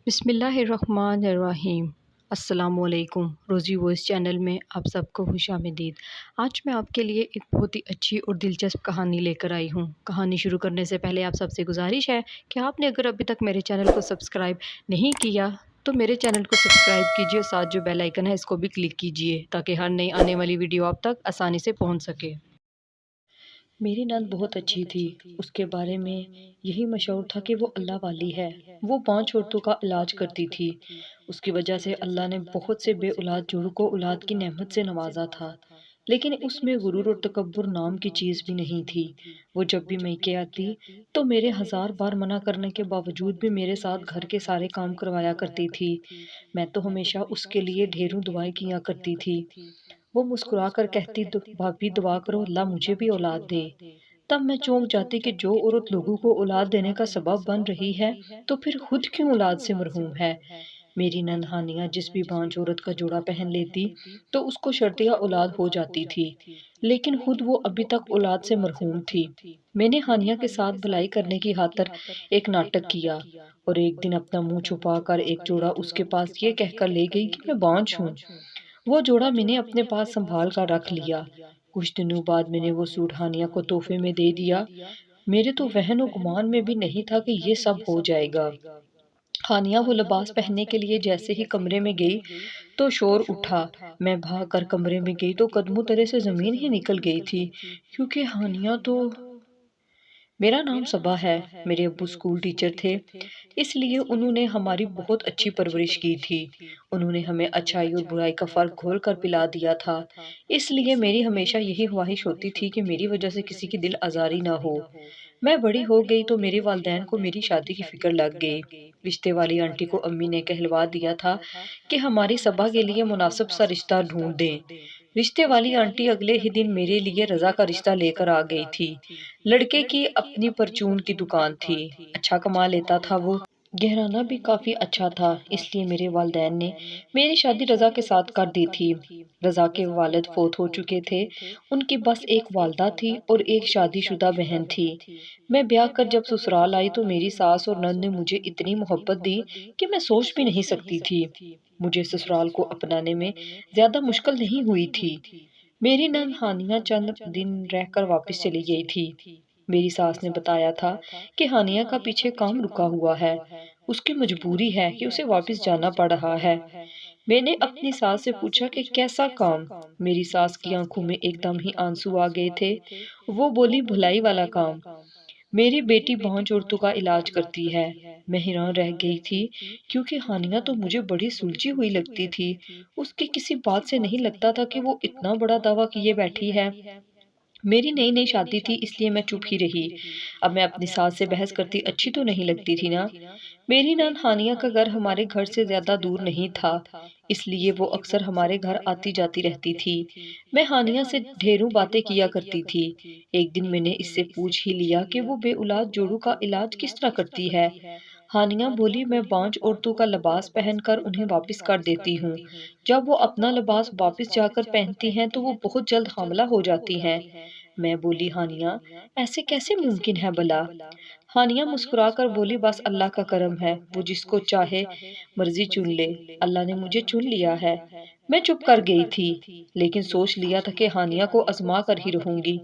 بسم اللہ الرحمن الرحیم۔ السلام علیکم۔ روزی وائس چینل میں آپ سب کو خوش آمدید۔ آج میں آپ کے لیے ایک بہت ہی اچھی اور دلچسپ کہانی لے کر آئی ہوں۔ کہانی شروع کرنے سے پہلے آپ سب سے گزارش ہے کہ آپ نے اگر ابھی تک میرے چینل کو سبسکرائب نہیں کیا تو میرے چینل کو سبسکرائب کیجیے، ساتھ جو بیل آئیکن ہے اس کو بھی کلک کیجیے تاکہ ہر نئی آنے والی ویڈیو آپ تک آسانی سے پہنچ سکے۔ میری نند بہت اچھی تھی۔ اس کے بارے میں یہی مشہور تھا کہ وہ اللہ والی ہے۔ وہ 5 عورتوں کا علاج کرتی تھی۔ اس کی وجہ سے اللہ نے بہت سے بے اولاد جوڑوں کو اولاد کی نعمت سے نوازا تھا، لیکن اس میں غرور اور تکبر نام کی چیز بھی نہیں تھی۔ وہ جب بھی میکے آتی تو میرے 1000 بار منع کرنے کے باوجود بھی میرے ساتھ گھر کے سارے کام کروایا کرتی تھی۔ میں تو ہمیشہ اس کے لیے ڈھیروں دعائیں کیا کرتی تھی۔ وہ مسکرا کر کہتی، بھابھی دعا کرو اللہ مجھے بھی اولاد دے۔ تب میں چونک جاتی کہ جو عورت لوگوں کو اولاد دینے کا سبب بن رہی ہے تو پھر خود کیوں اولاد سے محروم ہے۔ میری نند ہانیہ جس بھی 5 عورت کا جوڑا پہن لیتی تو اس کو شرطیہ اولاد ہو جاتی تھی، لیکن خود وہ ابھی تک اولاد سے محروم تھی۔ میں نے ہانیہ کے ساتھ بھلائی کرنے کی خاطر ایک ناٹک کیا اور ایک دن اپنا منہ چھپا کر ایک جوڑا اس کے پاس یہ کہہ کر لے گئی کہ میں بانجھ ہوں۔ وہ جوڑا میں نے اپنے پاس سنبھال کر رکھ لیا۔ کچھ دنوں بعد میں نے وہ سوٹ ہانیہ کو تحفے میں دے دیا۔ میرے تو وہن و گمان میں بھی نہیں تھا کہ یہ سب ہو جائے گا۔ ہانیہ وہ لباس پہننے کے لیے جیسے ہی کمرے میں گئی تو شور اٹھا۔ میں بھاگ کر کمرے میں گئی تو قدموں تلے سے زمین ہی نکل گئی تھی، کیونکہ ہانیہ تو… میرا نام صبا ہے۔ میرے ابو اسکول ٹیچر تھے، اس لیے انہوں نے ہماری بہت اچھی پرورش کی تھی۔ انہوں نے ہمیں اچھائی اور برائی کا فرق گھول کر پلا دیا تھا، اس لیے میری ہمیشہ یہی خواہش ہوتی تھی کہ میری وجہ سے کسی کی دل آزاری نہ ہو۔ میں بڑی ہو گئی تو میرے والدین کو میری شادی کی فکر لگ گئی۔ رشتے والی آنٹی کو امی نے کہلوا دیا تھا کہ ہماری صبا کے لیے مناسب سا رشتہ ڈھونڈ دیں۔ رشتے والی آنٹی اگلے ہی دن میرے لیے رضا کا رشتہ لے کر آ گئی تھی۔ لڑکے کی اپنی پرچون کی دکان تھی، اچھا کما لیتا تھا وہ۔ گھرانہ بھی کافی اچھا تھا، اس لیے میرے والدین نے میری شادی رضا کے ساتھ کر دی تھی۔ رضا کے والد فوت ہو چکے تھے، ان کی بس ایک والدہ تھی اور ایک شادی شدہ بہن تھی۔ میں بیاہ کر جب سسرال آئی تو میری ساس اور نند نے مجھے اتنی محبت دی کہ میں سوچ بھی نہیں سکتی تھی۔ مجھے سسرال کو اپنانے میں زیادہ مشکل نہیں ہوئی تھی۔ میری نند ہانیہ چند دن رہ کر واپس چلی گئی تھی۔ میری ساس نے بتایا تھا کہ ہانیہ کا پیچھے کام رکا ہوا ہے، اس کی مجبوری ہے کہ اسے واپس جانا پڑ رہا ہے۔ میں نے اپنی ساس سے پوچھا کہ کیسا کام؟ میری ساس کی آنکھوں میں ایک دم ہی آنسو آ گئے تھے۔ وہ بولی بھلائی والا کام۔ میری بیٹی 5 عورتوں کا علاج کرتی ہے۔ میں حیران رہ گئی تھی، کیونکہ ہانیہ تو مجھے بڑی سلجھی ہوئی لگتی تھی۔ اس کی کسی بات سے نہیں لگتا تھا کہ وہ اتنا بڑا دعویٰ کیے بیٹھی ہے۔ میری نئی نئی شادی تھی، اس لیے میں چپ ہی رہی۔ اب میں اپنی ساس سے بحث کرتی اچھی تو نہیں لگتی تھی نا۔ میری نند ہانیہ کا گھر ہمارے گھر سے زیادہ دور نہیں تھا، اس لیے وہ اکثر ہمارے گھر آتی جاتی رہتی تھی۔ میں ہانیہ سے ڈھیروں باتیں کیا کرتی تھی۔ ایک دن میں نے اس سے پوچھ ہی لیا کہ وہ بے اولاد جوڑوں کا علاج کس طرح کرتی ہے۔ ہانیہ بولی میں 5 عورتوں کا لباس پہن کر انہیں واپس کر دیتی ہوں۔ جب وہ اپنا لباس واپس جا کر پہنتی ہیں تو وہ بہت جلد حاملہ ہو جاتی ہیں۔ میں بولی ہانیہ ایسے کیسے ممکن ہے بھلا؟ ہانیہ مسکرا کر بولی بس اللہ کا کرم ہے، وہ جس کو چاہے مرضی چن لے، اللہ نے مجھے چن لیا ہے۔ میں چپ کر گئی تھی، لیکن سوچ لیا تھا کہ ہانیہ کو آزما کر ہی رہوں گی۔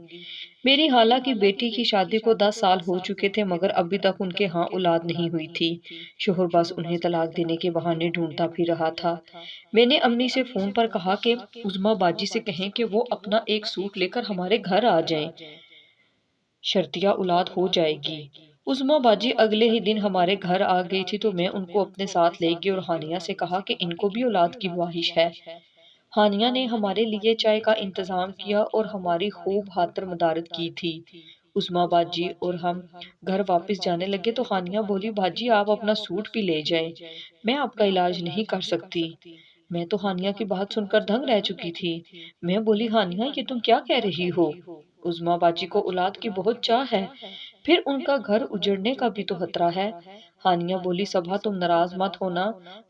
میری خالہ کی بیٹی کی شادی کو 10 سال ہو چکے تھے، مگر ابھی تک ان کے ہاں اولاد نہیں ہوئی تھی۔ شوہر بس انہیں طلاق دینے کے بہانے ڈھونڈتا پھر رہا تھا۔ میں نے امی سے فون پر کہا کہ عظمیٰ باجی سے کہیں کہ وہ اپنا ایک سوٹ لے کر ہمارے گھر آ جائیں، شرطیہ اولاد ہو جائے گی۔ عظمیٰ باجی اگلے ہی دن ہمارے گھر آ گئی تھی تو میں ان کو اپنے ساتھ لے گئی اور ہانیہ سے کہا کہ ان کو بھی اولاد کی خواہش ہے۔ ہانیہ نے ہمارے لیے چائے کا انتظام کیا اور ہماری خوب خاطر مدارت کی تھی۔ عظمیٰ باجی اور ہم گھر واپس جانے لگے تو ہانیہ بولی باجی آپ اپنا سوٹ بھی لے جائیں، میں آپ کا علاج نہیں کر سکتی۔ میں تو ہانیہ کی بات سن کر دنگ رہ چکی تھی۔ میں بولی ہانیہ یہ تم کیا کہہ رہی ہو؟ عظمیٰ باجی کو اولاد کی بہت چاہ ہے، پھر ان کا گھر اجڑنے کا بھی تو خطرہ ہے۔ ہانیہ بولی صبا تم ناراض مت ہونا،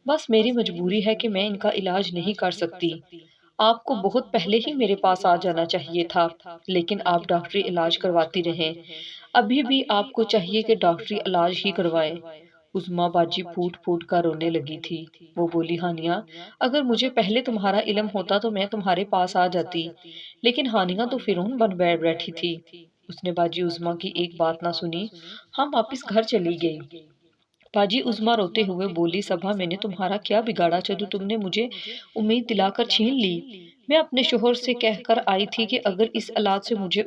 بس میری مجبوری ہے کہ میں ان کا علاج نہیں کر سکتی۔ آپ کو بہت پہلے ہی میرے پاس آ جانا چاہیے تھا، لیکن آپ ڈاکٹری علاج کرواتی رہیں۔ ابھی بھی آپ کو چاہیے کہ ڈاکٹری علاج ہی کروائیں۔ عظمیٰ باجی پھوٹ پھوٹ کر رونے لگی تھی۔ وہ بولی ہانیہ اگر مجھے پہلے تمہارا علم ہوتا تو میں تمہارے پاس آ جاتی، لیکن ہانیہ تو فرعون بن بیٹھی تھی۔ اس نے باجی عظمیٰ کی ایک بات نہ سنی، ہم واپس گھر چلی گئی۔ باجی عظمیٰ روتے ہوئے بولی صبا میں نے تمہارا کیا بگاڑا جو تم نے مجھے امید دلا کر چھین لی؟ میں اپنے شوہر سے کہہ کر آئی تھی کہ اگر اس علاج سے مجھے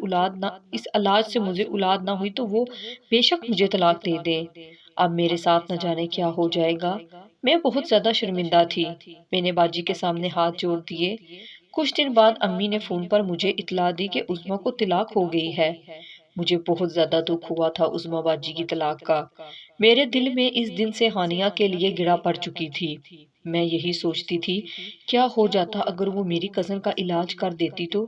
اولاد نہ ہوئی تو وہ بے شک مجھے طلاق دے دے۔ اب میرے ساتھ نہ جانے کیا ہو جائے گا۔ میں بہت زیادہ شرمندہ تھی۔ میں نے باجی کے سامنے ہاتھ جوڑ دیے۔ کچھ دن بعد امی نے فون پر مجھے اطلاع دی کہ عظمیٰ کو طلاق ہو گئی ہے۔ مجھے بہت زیادہ دکھ ہوا تھا عظمیٰ باجی کی طلاق کا۔ میرے دل میں اس دن سے ہانیہ کے لیے گرہ پڑ چکی تھی۔ میں یہی سوچتی تھی کیا ہو جاتا اگر وہ میری کزن کا علاج کر دیتی تو۔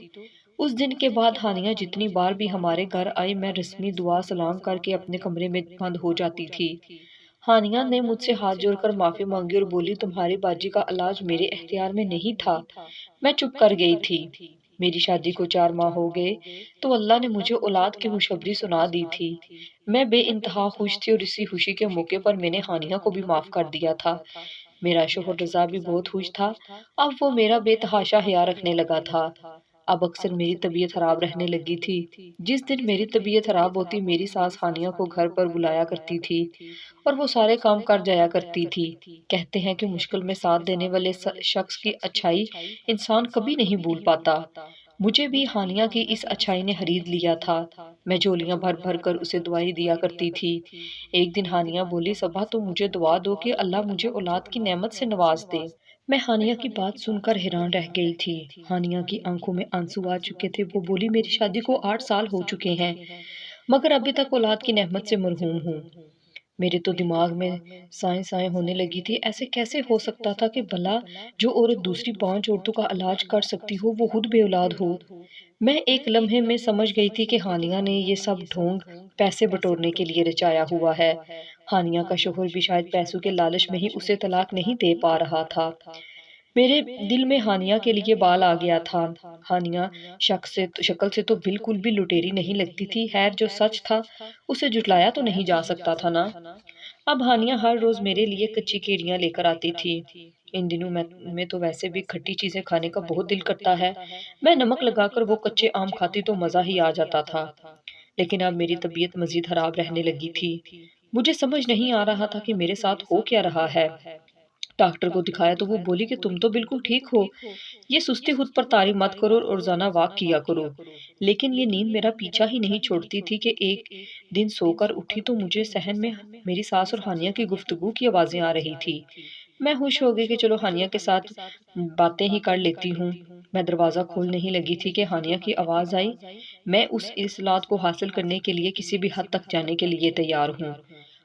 اس دن کے بعد ہانیہ جتنی بار بھی ہمارے گھر آئی میں رسمی دعا سلام کر کے اپنے کمرے میں بند ہو جاتی تھی۔ ہانیہ نے مجھ سے ہاتھ جوڑ کر معافی مانگی اور بولی تمہاری باجی کا علاج میرے اختیار میں نہیں تھا، میں چپ کر گئی تھی۔ میری شادی کو 4 ماہ ہو گئے تو اللہ نے مجھے اولاد کی خوشخبری سنا دی تھی۔ میں بے انتہا خوش تھی اور اسی خوشی کے موقع پر میں نے ہانیہ کو بھی معاف کر دیا تھا۔ میرا شوہر رضا بھی بہت خوش تھا۔ اب وہ میرا بے تحاشا خیال رکھنے لگا تھا۔ اب اکثر میری طبیعت خراب رہنے لگی تھی۔ جس دن میری طبیعت خراب ہوتی میری ساس ہانیہ کو گھر پر بلایا کرتی تھی اور وہ سارے کام کر جایا کرتی تھی۔ کہتے ہیں کہ مشکل میں ساتھ دینے والے شخص کی اچھائی انسان کبھی نہیں بھول پاتا۔ مجھے بھی ہانیہ کی اس اچھائی نے خرید لیا تھا۔ میں جھولیاں بھر بھر کر اسے دعائیں دیا کرتی تھی۔ ایک دن ہانیہ بولی صبا تم مجھے دعا دو کہ اللہ مجھے اولاد کی نعمت سے نواز دے۔ میں ہانیہ کی بات سن کر حیران رہ گئی تھی۔ ہانیہ کی آنکھوں میں آنسو آ چکے تھے۔ وہ بولی میری شادی کو 8 سال ہو چکے ہیں مگر ابھی تک اولاد کی نعمت سے محروم ہوں۔ میرے تو دماغ میں سائیں سائیں ہونے لگی تھی۔ ایسے کیسے ہو سکتا تھا کہ بھلا جو عورت دوسری 5 عورتوں کا علاج کر سکتی ہو وہ خود بے اولاد ہو۔ میں ایک لمحے میں سمجھ گئی تھی کہ ہانیہ نے یہ سب ڈھونگ پیسے بٹورنے کے لیے رچایا ہوا ہے۔ ہانیہ کا شوہر بھی شاید پیسوں کے لالچ میں ہی اسے طلاق نہیں دے پا رہا تھا۔ میرے دل میں ہانیہ کے لیے بال آ گیا تھا۔ ہانیہ شکل سے تو بالکل بھی لٹیری نہیں لگتی تھی، خیر جو سچ تھا اسے جھٹلایا تو نہیں جا سکتا تھا نا۔ اب ہانیہ ہر روز میرے لیے کچی کیڑیاں لے کر آتی تھی۔ ان دنوں میں تو ویسے بھی کھٹی چیزیں کھانے کا بہت دل کرتا ہے۔ میں نمک لگا کر وہ کچے آم کھاتی تو مزہ ہی آ جاتا تھا۔ لیکن اب میری طبیعت مزید خراب رہنے لگی تھی۔ مجھے سمجھ نہیں آ رہا تھا کہ میرے ساتھ ہو کیا رہا ہے۔ ڈاکٹر کو دکھایا تو وہ بولی کہ تم تو بالکل ٹھیک ہو، یہ سستی خود پر طاری مت کرو اور روزانہ واک کیا کرو۔ لیکن یہ نیند میرا پیچھا ہی نہیں چھوڑتی تھی کہ ایک دن سو کر اٹھی تو مجھے صحن میں میری ساس اور ہانیہ کی گفتگو کی آوازیں آ رہی تھی۔ میں خوش ہو گئی کہ چلو ہانیہ کے ساتھ باتیں ہی کر لیتی ہوں۔ میں دروازہ کھولنے ہی لگی تھی کہ ہانیہ کی آواز آئی، میں اس اصلاحات کو حاصل کرنے کے لیے کسی بھی حد تک جانے کے لیے تیار ہوں۔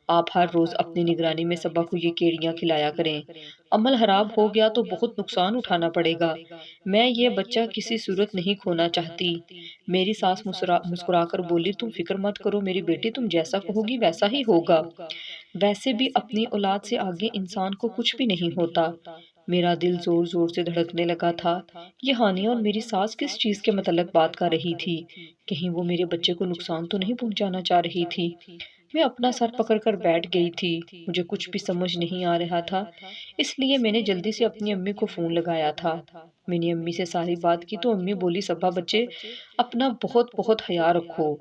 آپ ہر روز اپنی نگرانی میں صبا کو یہ کیڑیاں کھلایا کریں۔ عمل خراب ہو گیا تو بہت نقصان اٹھانا پڑے گا۔ میں یہ بچہ کسی صورت نہیں کھونا چاہتی۔ میری ساس مسکرا کر بولی تم فکر مت کرو میری بیٹی، تم جیسا کہو گی ویسا ہی ہوگا۔ ویسے بھی اپنی اولاد سے آگے انسان کو کچھ بھی نہیں ہوتا۔ میرا دل زور زور سے دھڑکنے لگا تھا۔ یہ ہانیہ اور میری ساس کس چیز کے متعلق بات کر رہی تھی؟ کہیں وہ میرے بچے کو نقصان تو نہیں پہنچانا چاہ رہی تھی؟ میں اپنا سر پکڑ کر بیٹھ گئی تھی۔ مجھے کچھ بھی سمجھ نہیں آ رہا تھا، اس لیے میں نے جلدی سے اپنی امی کو فون لگایا تھا۔ میں نے امی سے ساری بات کی تو امی بولی صبا بچے اپنا بہت بہت خیال رکھو۔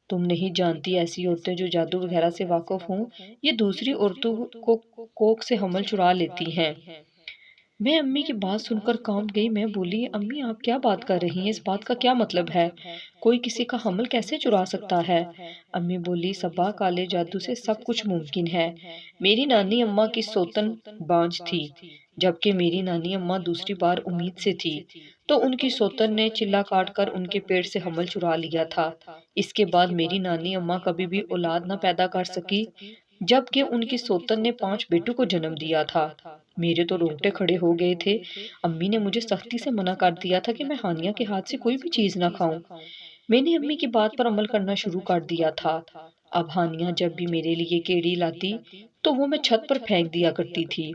تم نہیں جانتی ایسی عورتیں جو جادو وغیرہ سے واقف ہوں یہ دوسری عورتوں کو کوکھ سے حمل چرا لیتی ہیں۔ میں امی کی بات سن کر کانپ گئی۔ میں بولی امی آپ کیا بات کر رہی ہیں؟ اس بات کا کیا مطلب ہے؟ کوئی کسی کا حمل کیسے چرا سکتا ہے؟ امی بولی صبا کالے جادو سے سب کچھ ممکن ہے۔ میری نانی اماں کی سوتن بانجھ تھی، جبکہ میری نانی اماں دوسری بار امید سے تھی، تو ان کی سوتن نے چلا کاٹ کر ان کے پیٹ سے حمل چرا لیا تھا۔ اس کے بعد میری نانی اماں کبھی بھی اولاد نہ پیدا کر سکی، جبکہ ان کی سوتن نے 5 بیٹوں کو جنم دیا تھا۔ میرے تو رونگٹے کھڑے ہو گئے تھے۔ امی نے مجھے سختی سے منع کر دیا تھا کہ میں ہانیہ کے ہاتھ سے کوئی بھی چیز نہ کھاؤں۔ میں نے امی کی بات پر عمل کرنا شروع کر دیا تھا۔ اب ہانیہ جب بھی میرے لیے کیڑی لاتی تو وہ میں چھت پر پھینک دیا کرتی تھی۔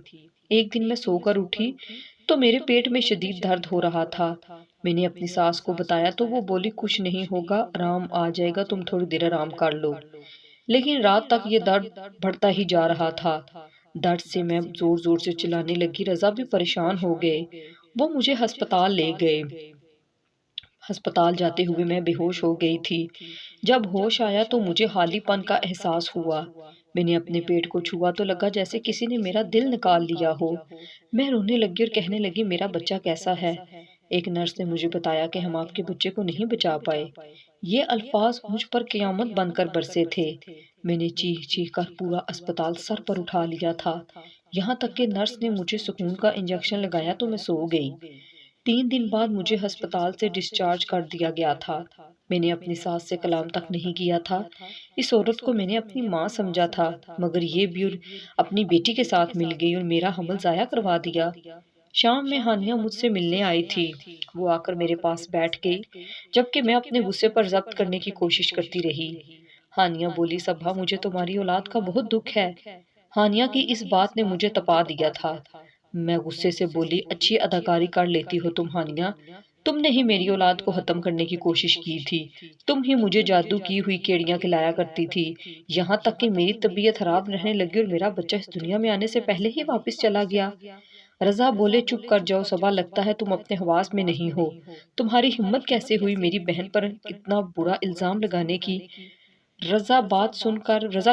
ایک دن میں سو کر اٹھی تو میرے پیٹ میں شدید درد ہو رہا تھا۔ میں نے اپنی ساس کو بتایا تو وہ بولی کچھ نہیں ہوگا، آرام آ جائے گا، تم تھوڑی دیر آرام کر لو۔ لیکن رات تک یہ درد بڑھتا ہی جا رہا تھا۔ درد سے میں زور زور سے چلانے لگی۔ رضا بھی پریشان ہو گئے۔ وہ مجھے ہسپتال لے گئے۔ ہسپتال جاتے ہوئے میں بے ہوش ہو گئی تھی۔ جب ہوش آیا تو مجھے حالی پن کا احساس ہوا۔ میں نے اپنے پیٹ کو چھوا تو لگا جیسے کسی نے میرا دل نکال لیا ہو۔ میں رونے لگی اور کہنے لگی میرا بچہ کیسا ہے؟ ایک نرس نے مجھے بتایا کہ ہم آپ کے بچے کو نہیں بچا پائے۔ یہ الفاظ مجھ پر قیامت بن کر برسے تھے۔ میں نے چیخ چیخ کر پورا اسپتال سر پر اٹھا لیا تھا۔ یہاں تک کہ نرس نے مجھے سکون کا انجیکشن لگایا تو میں سو گئی۔ 3 دن بعد مجھے ہسپتال سے ڈسچارج کر دیا گیا تھا۔ میں نے اپنی ساس سے کلام تک نہیں کیا تھا۔ اس عورت کو میں نے اپنی ماں سمجھا تھا، مگر یہ بھی اپنی بیٹی کے ساتھ مل گئی اور میرا حمل ضائع کروا دیا۔ شام میں ہانیہ مجھ سے ملنے آئی تھی۔ وہ آ کر میرے پاس بیٹھ گئی، جبکہ میں اپنے غصے پر ضبط کرنے کی کوشش کرتی رہی۔ ہانیہ بولی صبا مجھے تمہاری اولاد کا بہت دکھ ہے۔ ہانیہ کی اس بات نے مجھے تپا دیا تھا۔ میں غصے سے بولی اچھی اداکاری کر لیتی ہو تم ہانیہ، تم نے ہی میری اولاد کو ختم کرنے کی کوشش کی تھی، تم ہی مجھے جادو کی ہوئی کیڑیاں کھلایا کرتی تھی، یہاں تک کہ میری طبیعت خراب رہنے لگی اور میرا بچہ اس دنیا میں آنے سے پہلے ہی واپس چلا گیا۔ رضا بولے چپ کر جاؤ صبا، لگتا ہے تم اپنے حواس میں نہیں ہو، تمہاری ہمت کیسے ہوئی میری بہن پر اتنا برا الزام لگانے کی؟ رضا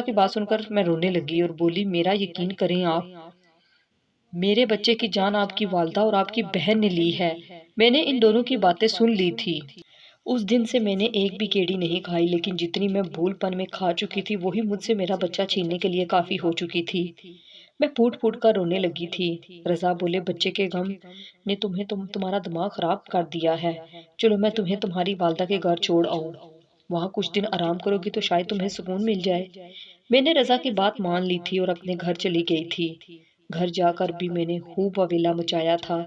کی بات سن کر میں رونے لگی اور بولی میرا یقین کریں آپ، میرے بچے کی جان آپ کی والدہ اور آپ کی بہن نے لی ہے۔ میں نے ان دونوں کی باتیں سن لی تھی۔ اس دن سے میں نے ایک بھی کیڑی نہیں کھائی، لیکن جتنی میں بھول پن میں کھا چکی تھی وہی مجھ سے میرا بچہ چھیننے کے لیے کافی ہو چکی تھی۔ میں پھوٹ پھوٹ کر رونے لگی تھی۔ رضا بولے بچے کے غم نے تمہارا دماغ خراب کر دیا ہے، چلو میں تمہیں تمہاری والدہ کے گھر چھوڑ آؤں، وہاں کچھ دن آرام کرو گی تو شاید تمہیں سکون مل جائے۔ میں نے رضا کی بات مان لی تھی اور اپنے گھر چلی گئی تھی۔ گھر جا کر بھی میں نے خوب وویلا مچایا تھا۔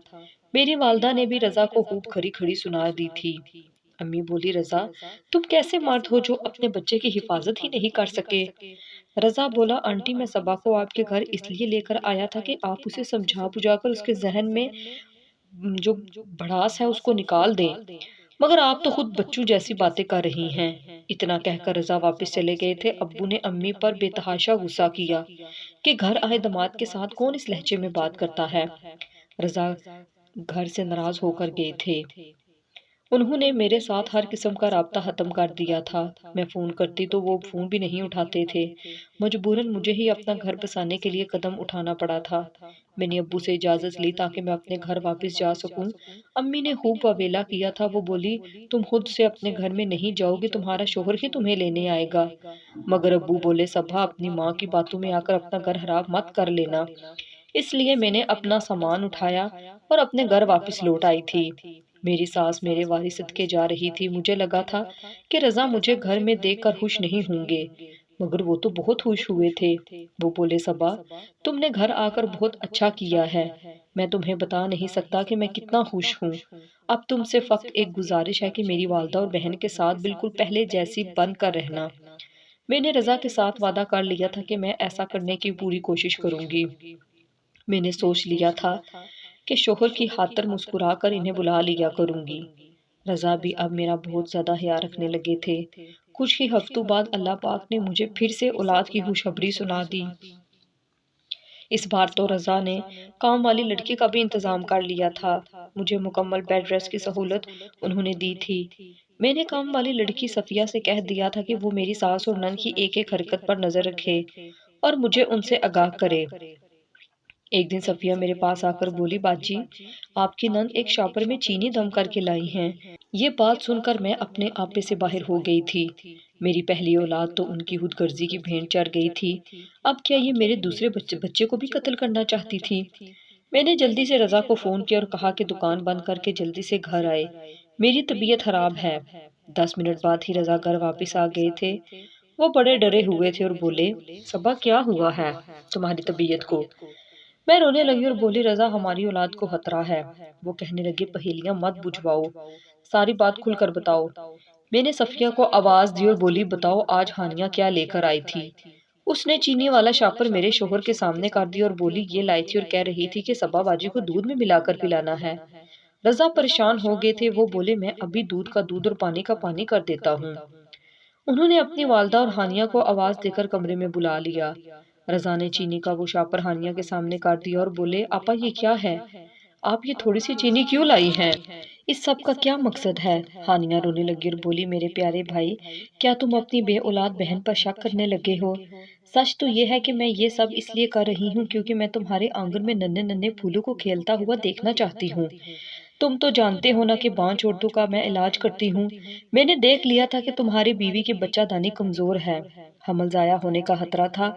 میری والدہ نے بھی رضا کو خوب کھری کھری سنا دی تھی۔ امی بولی رضا تم کیسے مرد ہو جو اپنے بچے کی حفاظت ہی نہیں کر سکے؟ رضا بولا آنٹی میں صبا کو آپ کے گھر اس لیے لے کر آیا تھا کہ آپ اسے سمجھا بجھا کر اس کے ذہن میں جو بھڑاس ہے اس کو نکال دیں، مگر آپ تو خود بچوں جیسی باتیں کر رہی ہیں۔ اتنا کہہ کر رضا واپس چلے گئے تھے۔ ابو نے امی پر بے تحاشا غصہ کیا کہ گھر آئے داماد کے ساتھ کون اس لہجے میں بات کرتا ہے۔ رضا گھر سے ناراض ہو کر گئے تھے۔ انہوں نے میرے ساتھ ہر قسم کا رابطہ ختم کر دیا تھا۔ میں فون کرتی تو وہ فون بھی نہیں اٹھاتے تھے۔ مجبوراً مجھے ہی اپنا گھر بسانے کے لیے قدم اٹھانا پڑا تھا۔ میں نے ابو سے اجازت لی تاکہ میں اپنے گھر واپس جا سکوں۔ امی نے خوب واویلا کیا تھا۔ وہ بولی تم خود سے اپنے گھر میں نہیں جاؤ گی، تمہارا شوہر ہی تمہیں لینے آئے گا۔ مگر ابو بولے صبا اپنی ماں کی باتوں میں آ کر اپنا گھر خراب مت کر لینا۔ اس لیے میں نے اپنا سامان اٹھایا اور اپنے گھر واپس لوٹ آئی تھی۔ میری ساس میرے وارث صدقے جا رہی تھی۔ مجھے لگا تھا کہ رضا مجھے گھر میں دیکھ کر خوش نہیں ہوں گے، مگر وہ تو بہت خوش ہوئے تھے۔ وہ بولے صبا تم نے گھر آ کر بہت اچھا کیا ہے، میں تمہیں بتا نہیں سکتا کہ میں کتنا خوش ہوں۔ اب تم سے فقط ایک گزارش ہے کہ میری والدہ اور بہن کے ساتھ بالکل پہلے جیسی بن کر رہنا۔ میں نے رضا کے ساتھ وعدہ کر لیا تھا کہ میں ایسا کرنے کی پوری کوشش کروں گی۔ میں نے سوچ لیا تھا کہ شوہر کی خاطر مسکرا کر انہیں بلا لیا کروں گی۔ رضا بھی اب میرا بہت زیادہ خیال رکھنے لگے تھے۔ کچھ ہی ہفتوں بعد اللہ پاک نے مجھے پھر سے اولاد کی خوشخبری سنا دی۔ اس بار تو رضا نے کام والی لڑکی کا بھی انتظام کر لیا تھا۔ مجھے مکمل بیڈ ریسٹ کی سہولت انہوں نے دی تھی۔ میں نے کام والی لڑکی صفیہ سے کہہ دیا تھا کہ وہ میری ساس اور نند کی ایک ایک حرکت پر نظر رکھے اور مجھے ان سے آگاہ کرے۔ ایک دن صفیہ میرے پاس آ کر بولی باجی آپ کی نند ایک شاپر میں چینی دم کر کے لائی ہیں۔ یہ بات سن کر میں اپنے آپے سے باہر ہو گئی تھی۔ میری پہلی اولاد تو ان کی خود غرضی کی بھینٹ چڑھ گئی تھی، اب کیا یہ میرے دوسرے بچے کو بھی قتل کرنا چاہتی تھی؟ میں نے جلدی سے رضا کو فون کیا اور کہا کہ دکان بند کر کے جلدی سے گھر آئے، میری طبیعت خراب ہے۔ 10 منٹ بعد ہی رضا گھر واپس آ گئے تھے۔ وہ بڑے ڈرے ہوئے تھے اور بولے صبا کیا ہوا ہے تمہاری طبیعت کو؟ میں رونے لگی اور بولی رضا ہماری اولاد کو خطرہ ہے۔ وہ کہنے لگے پہیلیاں مت بجھواؤ، ساری بات کھل کر بتاؤ۔ میں نے صفیہ کو آواز دی اور بولی بتاؤ آج ہانیہ کیا لے کر آئی تھی؟ اس نے چینی والا شاپر میرے شوہر کے سامنے کر دیا اور بولی یہ لائی تھی اور کہہ رہی تھی کہ صبا باجی کو دودھ میں ملا کر پلانا ہے۔ رضا پریشان ہو گئے تھے۔ وہ بولے میں ابھی دودھ کا دودھ اور پانی کا پانی کر دیتا ہوں۔ انہوں نے اپنی والدہ اور ہانیہ کو آواز دے کر کمرے میں بلا لیا۔ رضا نے چینی کا وہ شاپر ہانیہ کے سامنے کاٹ دیا اور بولے، آپا یہ کیا ہے؟ آپ یہ تھوڑی سی چینی کیوں لائی ہیں؟ اس سب کا کیا مقصد ہے؟ ہانیہ رونے لگی اور بولی، میرے پیارے بھائی، کیا تم اپنی بے اولاد بہن پر شک کرنے لگے ہو؟ سچ تو یہ ہے کہ میں یہ سب اس لیے کر رہی ہوں کیونکہ میں تمہارے آنگن میں ننھے ننھے پھولوں کو کھیلتا ہوا دیکھنا چاہتی ہوں۔ تم تو جانتے ہو نا کہ بانجھ عورتوں کا میں علاج کرتی ہوں۔ میں نے دیکھ لیا تھا کہ تمہاری بیوی کی بچہ دانی کمزور ہے، حمل ضائع ہونے کا خطرہ تھا،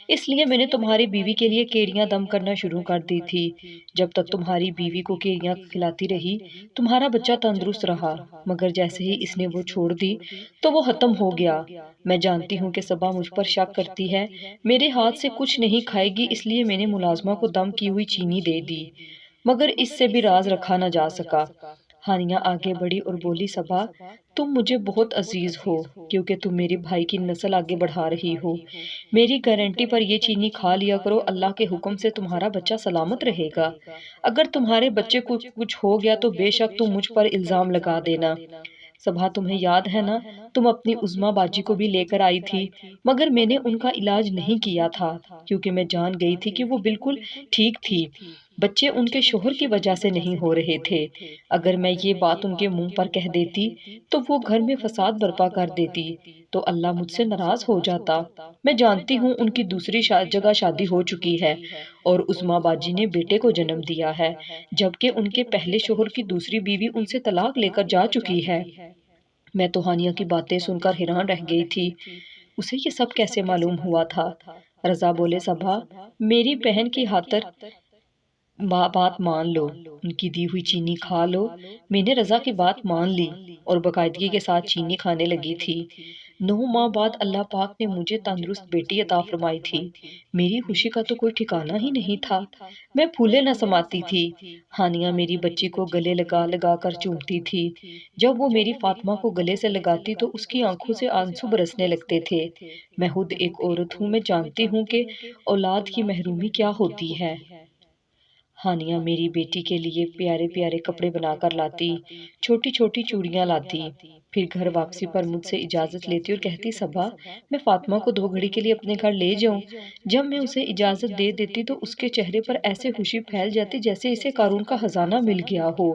اس لیے میں نے تمہاری بیوی کے لیے کیڑیاں دم کرنا شروع کر دی تھی۔ جب تک تمہاری بیوی کو کیڑیاں کھلاتی رہی تمہارا بچہ تندرست رہا، مگر جیسے ہی اس نے وہ چھوڑ دی تو وہ ختم ہو گیا۔ میں جانتی ہوں کہ صبا مجھ پر شک کرتی ہے، میرے ہاتھ سے کچھ نہیں کھائے گی، اس لیے میں نے ملازمہ کو دم کی ہوئی چینی دے دی، مگر اس سے بھی راز رکھا نہ جا سکا۔ ہانیہ آگے بڑھی اور بولی، صبا تم مجھے بہت عزیز ہو کیونکہ تم میرے بھائی کی نسل آگے بڑھا رہی ہو۔ میری گارنٹی پر یہ چینی کھا لیا کرو، اللہ کے حکم سے تمہارا بچہ سلامت رہے گا۔ اگر تمہارے بچے کو کچھ ہو گیا تو بے شک تم مجھ پر الزام لگا دینا۔ صبا تمہیں یاد ہے نا، تم اپنی عظمیٰ باجی کو بھی لے کر آئی تھی، مگر میں نے ان کا علاج نہیں کیا تھا کیونکہ میں جان گئی تھی کہ وہ بالکل ٹھیک تھی، بچے ان کے شوہر کی وجہ سے نہیں ہو رہے تھے۔ اگر میں یہ بات ان کے منہ پر کہہ دیتی تو وہ گھر میں فساد برپا کر دیتی تو اللہ مجھ سے ناراض ہو جاتا۔ میں جانتی ہوں ان کی دوسری جگہ شادی ہو چکی ہے اور عظمیٰ باجی نے بیٹے کو جنم دیا ہے، جبکہ ان کے پہلے شوہر کی دوسری بیوی ان سے طلاق لے کر جا چکی ہے۔ میں تو ہانیہ کی باتیں سن کر حیران رہ گئی تھی، اسے یہ سب کیسے معلوم ہوا تھا؟ رضا بولے، صبا میری بہن کی خاطر بات مان لو، ان کی دی ہوئی چینی کھا لو۔ میں نے رضا کی بات مان لی اور باقاعدگی کے ساتھ چینی کھانے لگی تھی۔ 9 ماہ بعد اللہ پاک نے مجھے تندرست بیٹی عطا فرمائی تھی، میری خوشی کا تو کوئی ٹھکانہ ہی نہیں تھا، میں پھولے نہ سماتی تھی۔ ہانیہ میری بچی کو گلے لگا لگا کر چومتی تھی، جب وہ میری فاطمہ کو گلے سے لگاتی تو اس کی آنکھوں سے آنسو برسنے لگتے تھے۔ میں خود ایک عورت ہوں، میں جانتی ہوں کہ اولاد کی محرومی کیا ہوتی ہے۔ ہانیہ میری بیٹی کے لیے پیارے پیارے کپڑے بنا کر لاتی، چھوٹی چھوٹی چوڑیاں لاتی، پھر گھر واپسی پر مجھ سے اجازت لیتی اور کہتی، صبا میں فاطمہ کو 2 گھڑی کے لیے اپنے گھر لے جاؤں۔ جب میں اسے اجازت دے دیتی تو اس کے چہرے پر ایسے خوشی پھیل جاتی جیسے اسے قارون کا خزانہ مل گیا ہو۔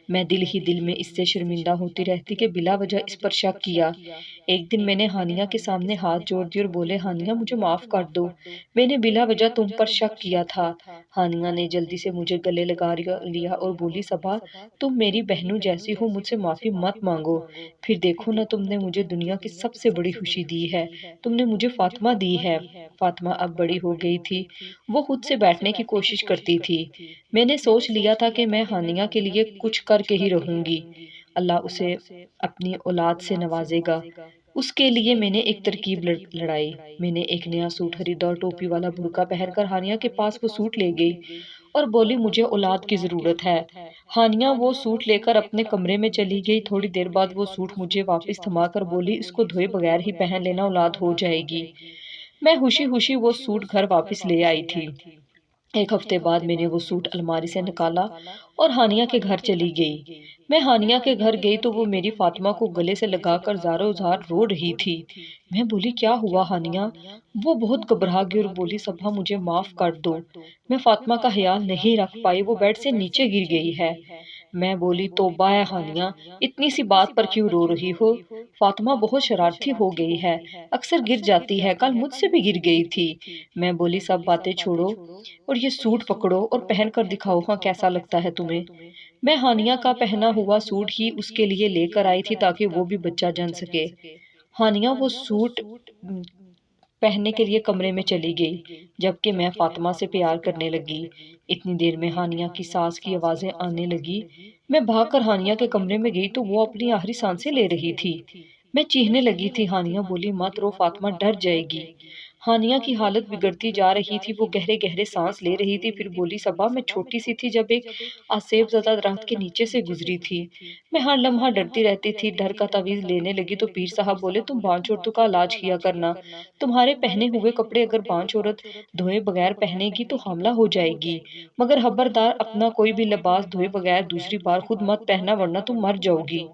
میں دل ہی دل میں اس سے شرمندہ ہوتی رہتی کہ بلا وجہ اس پر شک کیا۔ ایک دن میں نے ہانیہ کے سامنے ہاتھ جوڑ دیے اور بولے، ہانیہ مجھے معاف کر دو، میں نے بلا وجہ تم پر شک کیا تھا۔ ہانیہ نے جلدی سے مجھے گلے لگا لیا اور بولی، صبا تم میری بہنوں جیسی ہو، مجھ سے معافی مت مانگو، پھر دیکھو نا تم نے مجھے دنیا کی سب سے بڑی خوشی دی ہے، تم نے مجھے فاطمہ دی ہے۔ فاطمہ اب بڑی ہو گئی تھی، وہ خود سے بیٹھنے کی کوشش کرتی تھی۔ میں نے سوچ لیا تھا کہ میں ہانیہ کے لیے کچھ کر کے ہی رہوں گی، اللہ اسے اپنی اولاد سے نوازے گا۔ اس کے لیے میں نے ایک ترکیب لڑائی، میں نے ایک نیا سوٹ خریدا اور ٹوپی والا برقع پہن کر ہانیہ کے پاس وہ سوٹ لے گئی اور بولی، مجھے اولاد کی ضرورت ہے۔ ہانیہ وہ سوٹ لے کر اپنے کمرے میں چلی گئی، تھوڑی دیر بعد وہ سوٹ مجھے واپس تھما کر بولی، اس کو دھوئے بغیر ہی پہن لینا، اولاد ہو جائے گی۔ میں خوشی خوشی وہ سوٹ گھر واپس لے آئی تھی۔ ایک ہفتے بعد میں نے وہ سوٹ الماری سے نکالا اور ہانیہ کے گھر چلی گئی۔ میں ہانیہ کے گھر گئی تو وہ میری فاطمہ کو گلے سے لگا کر زاروں زار رو رہی تھی۔ میں بولی، کیا ہوا ہانیہ؟ وہ بہت گھبرا گئی اور بولی، صبا مجھے معاف کر دو، میں فاطمہ کا خیال نہیں رکھ پائی، وہ بیڈ سے نیچے گر گئی ہے۔ میں بولی، توبہ ہے ہانیہ، اتنی سی بات پر کیوں رو رہی ہو؟ فاطمہ بہت شرارتی ہو گئی ہے، اکثر گر جاتی ہے، کل مجھ سے بھی گر گئی تھی۔ میں بولی، سب باتیں چھوڑو اور یہ سوٹ پکڑو اور پہن کر دکھاؤ، ہاں کیسا لگتا ہے تمہیں؟ میں ہانیہ کا پہنا ہوا سوٹ ہی اس کے لیے لے کر آئی تھی تاکہ وہ بھی بچہ جن سکے۔ ہانیہ وہ سوٹ پہننے کے لیے کمرے میں چلی گئی جبکہ میں فاطمہ سے پیار کرنے لگی۔ اتنی دیر میں ہانیہ کی سانس کی آوازیں آنے لگی۔ میں بھاگ کر ہانیہ کے کمرے میں گئی تو وہ اپنی آخری سانسیں لے رہی تھی۔ میں چیخنے لگی تھی۔ ہانیہ بولی، مت رو فاطمہ، ڈر جائے گی۔ ہانیہ کی حالت بگڑتی جا رہی تھی، وہ گہرے گہرے سانس لے رہی تھی، پھر بولی، صبا میں چھوٹی سی تھی جب ایک آسیب زدہ درخت کے نیچے سے گزری تھی، میں ہر لمحہ ڈرتی رہتی تھی۔ ڈر کا تعویذ لینے لگی تو پیر صاحب بولے، تم بانجھ عورتوں کا علاج کیا کرنا، تمہارے پہنے ہوئے کپڑے اگر بانجھ عورت دھوئے بغیر پہنے گی تو حاملہ ہو جائے گی، مگر خبردار اپنا کوئی بھی لباس دھوئے بغیر دوسری بار خود مت پہننا ورنہ تم مر جاؤ گی۔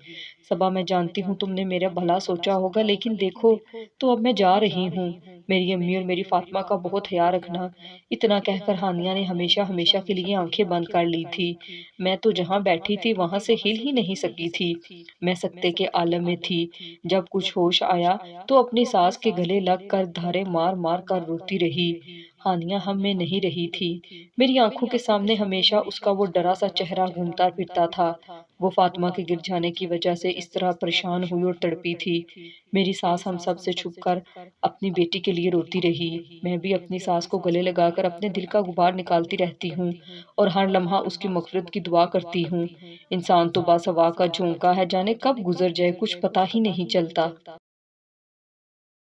صبا میں جانتی ہوں تم نے میرا بھلا سوچا ہوگا، لیکن دیکھو تو اب میں جا رہی ہوں۔ میری امی اور میری فاطمہ کا بہت خیال رکھنا۔ اتنا کہہ کر ہانیہ نے ہمیشہ ہمیشہ کے لیے آنکھیں بند کر لی تھی۔ میں تو جہاں بیٹھی تھی وہاں سے ہل ہی نہیں سکی تھی۔ میں سکتے کے عالم میں تھی۔ جب کچھ ہوش آیا تو اپنی ساس کے گلے لگ کر دھارے مار مار کر روتی رہی۔ ہانیہ ہم میں نہیں رہی تھی۔ میری آنکھوں کے سامنے ہمیشہ اس کا وہ ڈرا سا چہرہ گھومتا پھرتا تھا۔ وہ فاطمہ کے گر جانے کی وجہ سے اس طرح پریشان ہوئی اور تڑپی تھی۔ میری ساس ہم سب سے چھپ کر اپنی بیٹی کے لیے روتی رہی۔ میں بھی اپنی ساس کو گلے لگا کر اپنے دل کا غبار نکالتی رہتی ہوں اور ہر لمحہ اس کی مغفرت کی دعا کرتی ہوں۔ انسان تو باسوا کا جھونکا ہے، جانے کب گزر جائے کچھ پتہ ہی نہیں چلتا۔